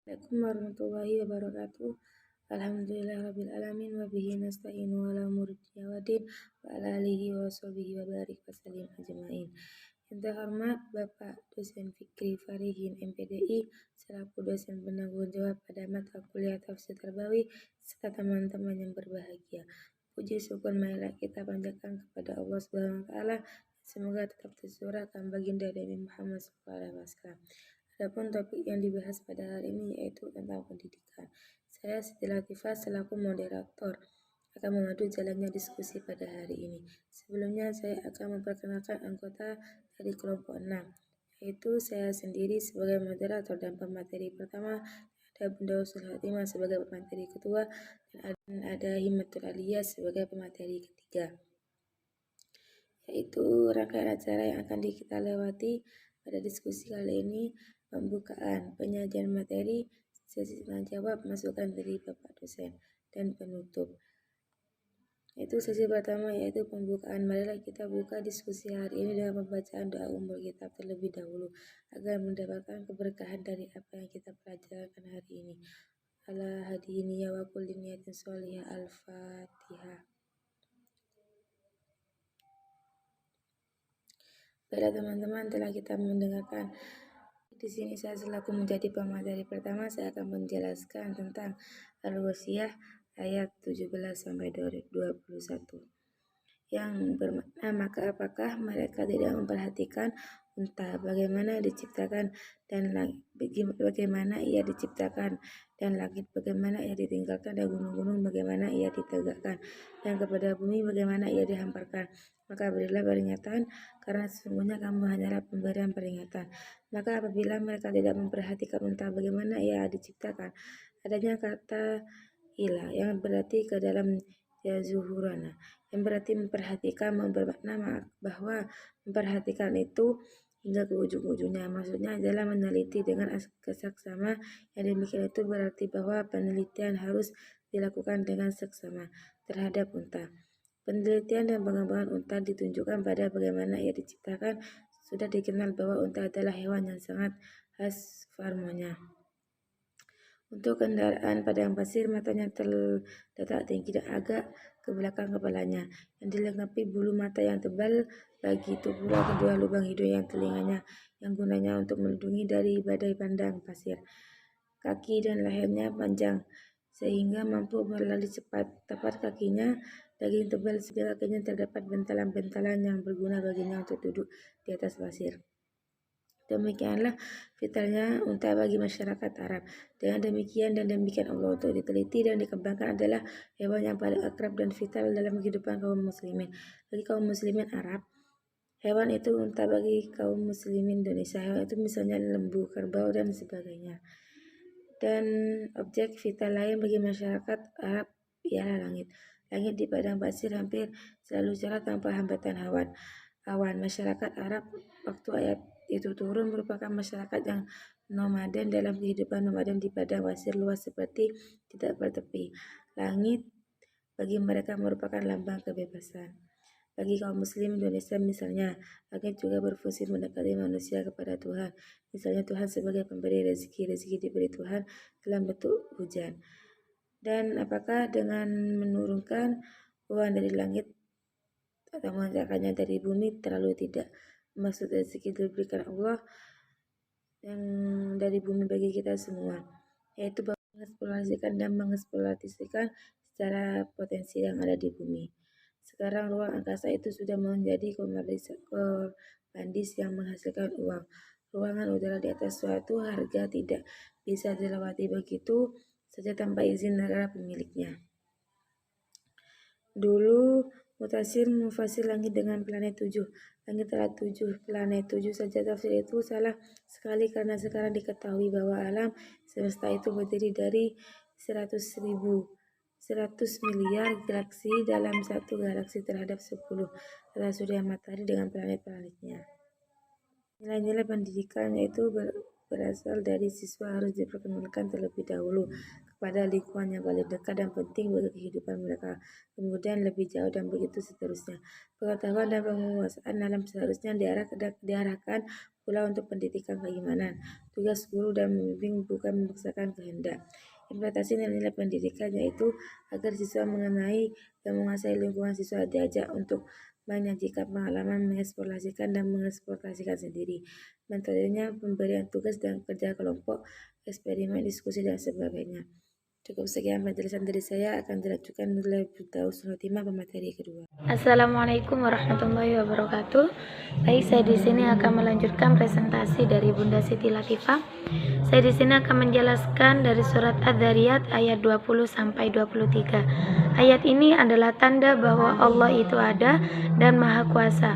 Assalamualaikum warahmatullahi wabarakatuh. Alhamdulillahirabbil alamin wa bihi nasta'inu ala umuri dunya waddin wa ala alihi wa sahbihi wa barik wa sallim ajmain. Yang terhormat Bapak Dosen Fikri Farihin MPDI selaku dosen penanggung jawab pada mata kuliah Tafsir Tarbawi serta teman-teman yang berbahagia. Puji syukur marilah kita panjatkan kepada Allah Subhanahu wa taala. Semoga tetap tercurahkan baginda Nabi Muhammad SAW. Adapun topik yang dibahas pada hari ini yaitu tentang pendidikan. Saya Siti Latifah selaku moderator akan memandu jalannya diskusi pada hari ini. Sebelumnya saya akan memperkenalkan anggota dari kelompok 6, yaitu saya sendiri sebagai moderator dan pemateri pertama, ada Bunda Usul Hatimah sebagai pemateri kedua, dan ada Himatul Aliyah sebagai pemateri ketiga. Yaitu rangkaian acara yang akan kita lewati pada diskusi kali ini: pembukaan, penyajian materi, sesi tanya jawab, masukan dari Bapak dosen, dan penutup. Itu sesi pertama yaitu pembukaan. Marilah kita buka diskusi hari ini dengan pembacaan doa umur kitab terlebih dahulu agar mendapatkan keberkahan dari apa yang kita pelajarkan hari ini. Ala hadiniya wa kulli niyatin sholihah. Al-Fatihah. Baiklah teman-teman, telah kita mendengarkan. Di sini saya selaku menjadi pemateri pertama, saya akan menjelaskan tentang Al-Wasiyah ayat 17 sampai 21 yang bermakna, maka apakah mereka tidak memperhatikan unta bagaimana diciptakan dan bagaimana ia diciptakan, dan langit bagaimana ia ditinggalkan, dan gunung-gunung bagaimana ia ditegakkan, dan kepada bumi bagaimana ia dihamparkan. Maka berilah peringatan, karena sesungguhnya kamu hanyalah pemberian peringatan. Maka apabila mereka tidak memperhatikan unta bagaimana ia diciptakan, adanya kata ilah yang berarti ke dalam zuhurana, yang berarti memperhatikan, bermakna bahwa memperhatikan itu hingga ke ujung-ujungnya. Maksudnya adalah meneliti dengan seksama. Yang demikian itu berarti bahwa penelitian harus dilakukan dengan seksama terhadap unta. Penelitian dan pengembangan unta ditunjukkan pada bagaimana ia diciptakan. Sudah dikenal bahwa unta adalah hewan yang sangat khas farmonya. Untuk kendaraan padang pasir, matanya terletak tinggi dan agak ke belakang kepalanya, yang dilengkapi bulu mata yang tebal. Begitu pula kedua lubang hidung yang telinganya, yang gunanya untuk melindungi dari badai pandang pasir. Kaki dan lehernya panjang sehingga mampu berlari cepat. Tepat kakinya daging tebal sehingga kakinya terdapat bentalan-bentalan yang berguna baginya untuk duduk di atas pasir. Demikianlah vitalnya unta bagi masyarakat Arab. Dengan demikian Allah untuk diteliti dan dikembangkan adalah hewan yang paling akrab dan vital dalam kehidupan kaum muslimin. Bagi kaum muslimin Arab, hewan itu unta. Bagi kaum muslimin Indonesia, hewan itu misalnya lembu, kerbau, dan sebagainya. Dan objek vital lain bagi masyarakat Arab ialah langit. Langit di padang pasir hampir selalu cerah tanpa hambatan awan. Masyarakat Arab waktu ayat itu turun merupakan masyarakat yang nomaden dalam kehidupan nomaden di padang pasir luas seperti tidak bertepi. Langit bagi mereka merupakan lambang kebebasan. Bagi kaum muslim Indonesia misalnya, langit juga berfungsi mendekati manusia kepada Tuhan. Misalnya Tuhan sebagai pemberi rezeki diberi Tuhan dalam bentuk hujan. Dan apakah dengan menurunkan uang dari langit atau mengangkatnya dari bumi? Terlalu tidak. Maksud rezeki diberikan Allah yang dari bumi bagi kita semua, yaitu mengeksplorasikan dan mengeksploitasikan secara potensi yang ada di bumi. Sekarang ruang angkasa itu sudah menjadi komandis yang menghasilkan uang. Ruangan udara di atas suatu harga tidak bisa dilewati begitu saja tanpa izin negara pemiliknya. Dulu mufasir langit dengan planet 7. Langit telah 7 planet 7 saja. Tafsir itu salah sekali karena sekarang diketahui bahwa alam semesta itu berdiri dari 100 miliar galaksi dalam satu galaksi terhadap 10 tata surya matahari dengan planet-planetnya. Nilai-nilai pendidikan yaitu berasal dari siswa harus diperkenalkan terlebih dahulu kepada lingkungan yang paling dekat dan penting bagi kehidupan mereka, kemudian lebih jauh dan begitu seterusnya. Pengetahuan dan penguasaan alam seharusnya diarahkan pula untuk pendidikan keimanan. Tugas guru dan membimbing bukan memaksakan kehendak. Implementasi nilai-nilai pendidikan yaitu agar siswa mengenai dan menguasai lingkungan siswa, diajak untuk menyajikan pengalaman, mengeksplorasikan dan mengeksplorasikan sendiri. Metodenya pemberian tugas dan kerja kelompok, eksperimen, diskusi, dan sebagainya. Cukup sekian penjelasan dari saya, akan dilanjutkan oleh Bunda Husnulotimah pemateri kedua. Assalamualaikum warahmatullahi wabarakatuh. Baik, saya di sini akan melanjutkan presentasi dari Bunda Siti Latifah. Saya di sini akan menjelaskan dari surat Adz-Dzariyat ayat 20 sampai 23. Ayat ini adalah tanda bahwa Allah itu ada dan Maha Kuasa.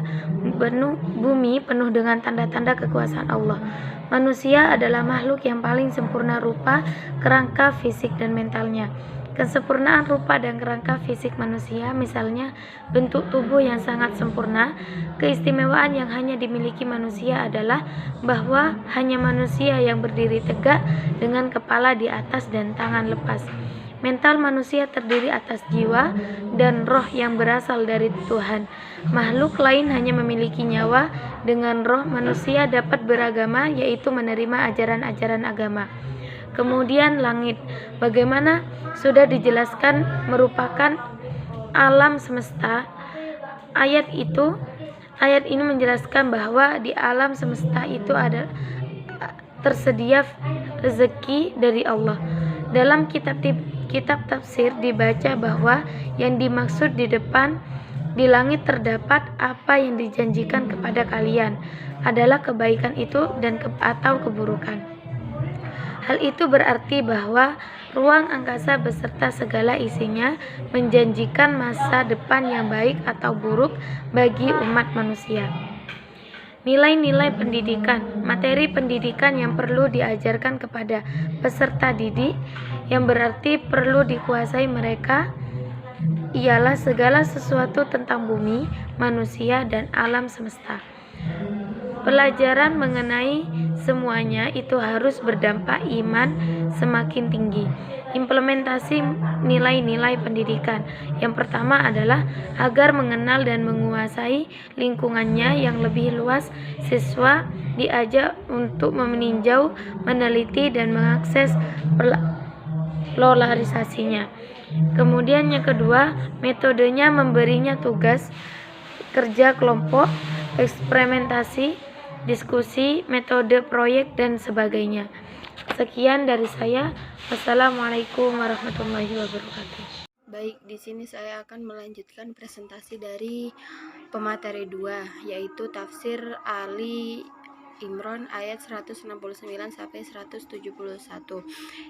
Bumi penuh dengan tanda-tanda kekuasaan Allah. Manusia adalah makhluk yang paling sempurna rupa, kerangka, fisik, dan mentalnya. Kesempurnaan rupa dan kerangka fisik manusia, misalnya bentuk tubuh yang sangat sempurna, keistimewaan yang hanya dimiliki manusia adalah bahwa hanya manusia yang berdiri tegak dengan kepala di atas dan tangan lepas. Mental manusia terdiri atas jiwa dan roh yang berasal dari Tuhan. Makhluk lain hanya memiliki nyawa. Dengan roh, manusia dapat beragama, yaitu menerima ajaran-ajaran agama. Kemudian langit, bagaimana sudah dijelaskan, merupakan alam semesta. Ayat ini menjelaskan bahwa di alam semesta itu ada tersedia rezeki dari Allah. Dalam kitab tafsir dibaca bahwa yang dimaksud di depan di langit terdapat apa yang dijanjikan kepada kalian adalah kebaikan itu dan atau keburukan. Hal itu berarti bahwa ruang angkasa beserta segala isinya menjanjikan masa depan yang baik atau buruk bagi umat manusia. Nilai-nilai pendidikan, materi pendidikan yang perlu diajarkan kepada peserta didik, yang berarti perlu dikuasai mereka, ialah segala sesuatu tentang bumi, manusia, dan alam semesta. Pelajaran mengenai semuanya itu harus berdampak iman semakin tinggi. Implementasi nilai-nilai pendidikan. Yang pertama adalah agar mengenal dan menguasai lingkungannya yang lebih luas. Siswa diajak untuk meninjau, meneliti, dan mengakses polarisasinya. Kemudian yang kedua, metodenya memberinya tugas kerja kelompok, eksperimentasi, diskusi, metode proyek, dan sebagainya. Sekian dari saya. Wassalamualaikum warahmatullahi wabarakatuh. Baik, di sini saya akan melanjutkan presentasi dari pemateri 2, yaitu tafsir Ali Imran ayat 169 sampai 171,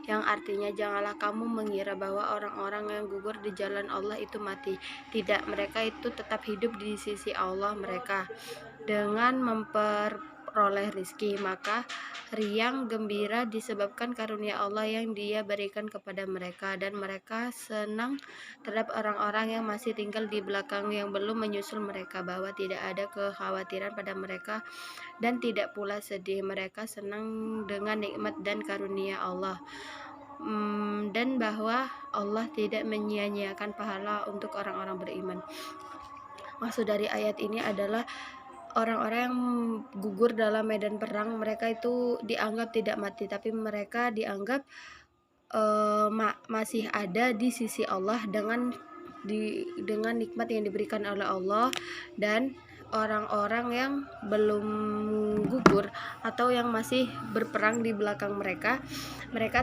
yang artinya janganlah kamu mengira bahwa orang-orang yang gugur di jalan Allah itu mati. Tidak, mereka itu tetap hidup di sisi Allah mereka dengan memperoleh rizki, maka riang gembira disebabkan karunia Allah yang Dia berikan kepada mereka, dan mereka senang terhadap orang-orang yang masih tinggal di belakang yang belum menyusul mereka, bahwa tidak ada kekhawatiran pada mereka dan tidak pula sedih. Mereka senang dengan nikmat dan karunia Allah, dan bahwa Allah tidak menyia-nyiakan pahala untuk orang-orang beriman. Maksud dari ayat ini adalah orang-orang yang gugur dalam medan perang, mereka itu dianggap tidak mati, tapi mereka dianggap masih ada di sisi Allah dengan nikmat yang diberikan oleh Allah. Dan orang-orang yang belum gugur atau yang masih berperang di belakang mereka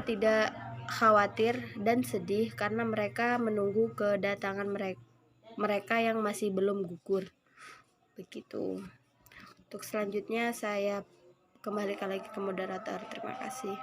tidak khawatir dan sedih karena mereka menunggu kedatangan mereka yang masih belum gugur. Begitu. Untuk selanjutnya saya kembalikan lagi ke moderator. Terima kasih.